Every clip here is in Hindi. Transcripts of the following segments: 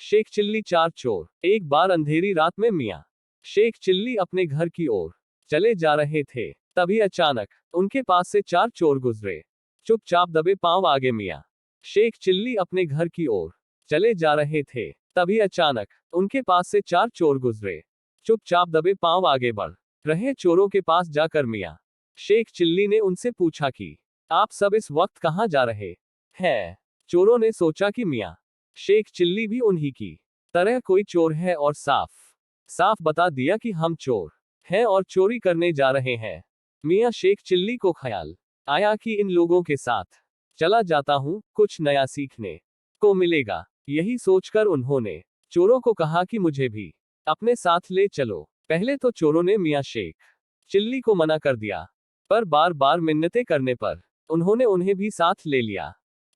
शेख चिल्ली चार चोर। एक बार अंधेरी रात में मियां शेख चिल्ली अपने घर की ओर चले जा रहे थे। तभी अचानक उनके पास से चार चोर गुजरे। चुपचाप दबे पांव आगे मियां शेख चिल्ली अपने घर की ओर चले जा रहे थे। तभी अचानक उनके पास से चार चोर गुजरे। चुपचाप दबे पांव आगे बढ़ रहे चोरों के पास जाकर मियां शेख चिल्ली ने उनसे पूछा कि आप सब इस वक्त कहां जा रहे हैं। चोरों ने सोचा कि मियां शेख चिल्ली भी उन्हीं की तरह कोई चोर है और साफ साफ बता दिया कि हम चोर हैं और चोरी करने जा रहे हैं। मियां शेख चिल्ली को ख्याल आया कि इन लोगों के साथ चला जाता हूं, कुछ नया सीखने को मिलेगा। यही सोचकर उन्होंने चोरों को कहा कि मुझे भी अपने साथ ले चलो। पहले तो चोरों ने मियां शेख चिल्ली को मना कर दिया, पर बार बार मिन्नतें करने पर उन्होंने उन्हें भी साथ ले लिया।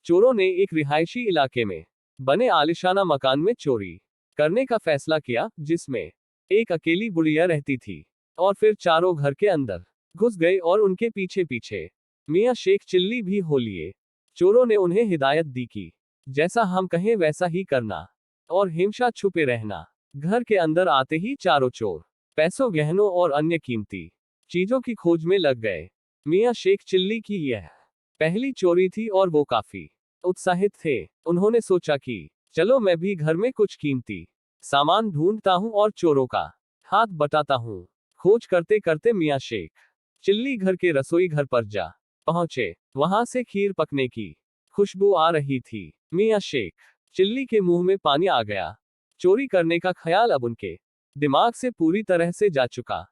चोरों ने एक रिहायशी इलाके में बने आलिशाना मकान में चोरी करने का फैसला किया, जिसमें एक अकेली बुढ़िया रहती थी। और फिर चारों घर के अंदर घुस गए और उनके पीछे पीछे मियां शेख चिल्ली भी हो लिए। चोरों ने उन्हें हिदायत दी कि जैसा हम कहें वैसा ही करना और हमेशा छुपे रहना। घर के अंदर आते ही चारों चोर पैसों, गहनों और अन्य कीमती चीजों की खोज में लग गए। मियां शेख चिल्ली की यह पहली चोरी थी और वो काफी उत्साहित थे। उन्होंने सोचा कि चलो मैं भी घर में कुछ कीमती सामान ढूंढता हूं और चोरों का हाथ बटाता हूं। खोज करते करते मियां शेख चिल्ली घर के रसोई घर पर जा पहुंचे। वहां से खीर पकने की खुशबू आ रही थी। मियां शेख चिल्ली के मुंह में पानी आ गया। चोरी करने का ख्याल अब उनके दिमाग से पूरी तरह से जा चुका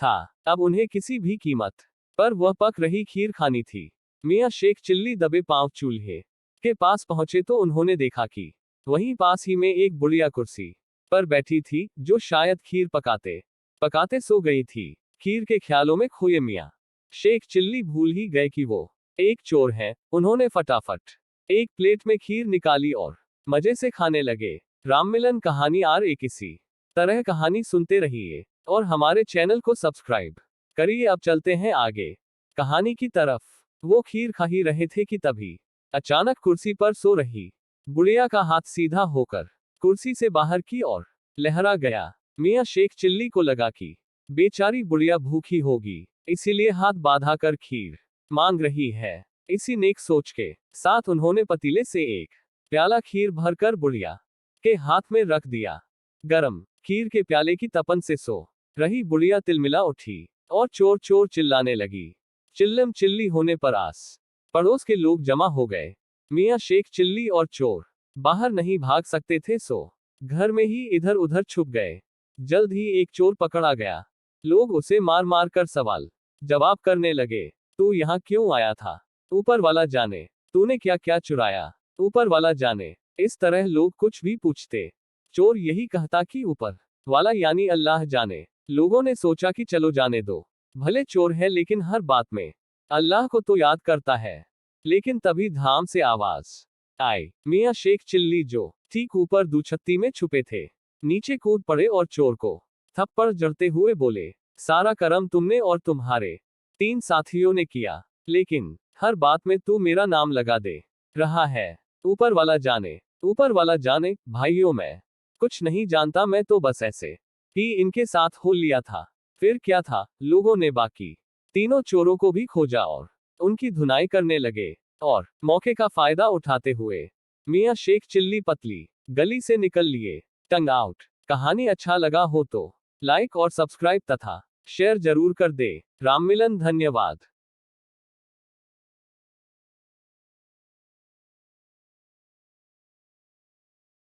था। अब उन्हें किसी भी कीमत पर वह पक रही खीर खानी थी। मियां शेख चिल्ली दबे पांव चूल्हे के पास पहुंचे तो उन्होंने देखा कि वहीं पास ही में एक बुढ़िया कुर्सी पर बैठी थी, जो शायद खीर पकाते पकाते सो गई थी। खीर के ख्यालों में खोए मियां शेख चिल्ली भूल ही गए कि वो एक चोर है। उन्होंने फटाफट एक प्लेट में खीर निकाली और मजे से खाने लगे। राममिलन कहानी आर एक इसी तरह कहानी सुनते रहिए और हमारे चैनल को सब्सक्राइब करिए। अब चलते हैं आगे कहानी की तरफ। वो खीर खा ही रहे थे कि तभी अचानक कुर्सी पर सो रही बुढ़िया का हाथ सीधा होकर कुर्सी से बाहर की ओर लहरा गया। मियां शेख चिल्ली को लगा कि बेचारी बुढ़िया भूखी होगी, इसीलिए हाथ बांधा कर खीर मांग रही है। इसी नेक सोच के साथ उन्होंने पतीले से एक प्याला खीर भरकर बुढ़िया के हाथ में रख दिया। गरम खीर के प्याले की तपन से सो रही बुढ़िया तिलमिला उठी और चोर चोर चिल्लाने लगी। चिल्लम चिल्ली होने पर आस पड़ोस के लोग जमा हो गए। मियां शेख चिल्ली और चोर बाहर नहीं भाग सकते थे, सो घर में ही इधर उधर छुप गए। जल्द ही एक चोर पकड़ा गया। लोग उसे मार मार कर सवाल जवाब करने लगे। तू यहाँ क्यों आया था? ऊपर वाला जाने। तूने क्या क्या चुराया? ऊपर वाला जाने। इस तरह लोग कुछ भी पूछते, चोर यही कहता कि ऊपर वाला यानी अल्लाह जाने। लोगों ने सोचा कि चलो जाने दो, भले चोर है लेकिन हर बात में अल्लाह को तो याद करता है। लेकिन तभी धाम से आवाज आई। मियां शेख चिल्ली, जो ठीक ऊपर दूछत्ती में छुपे थे, नीचे कूद पड़े और चोर को थप्पड़ जड़ते हुए बोले, सारा करम तुमने और तुम्हारे 3 साथियों ने किया, लेकिन हर बात में तू मेरा नाम लगा दे रहा है। ऊपर वाला जाने। ऊपर वाला जाने। भाइयों, मैं कुछ नहीं जानता, मैं तो बस ऐसे ही इनके साथ हो लिया था। फिर क्या था? लोगों ने बाकी तीनों चोरों को भी खोजा और उनकी धुनाई करने लगे और मौके का फायदा उठाते हुए मियां शेख चिल्ली पतली गली से निकल लिए। टंग आउट। कहानी अच्छा लगा हो तो लाइक और सब्सक्राइब तथा शेयर जरूर कर दे। राममिलन, धन्यवाद।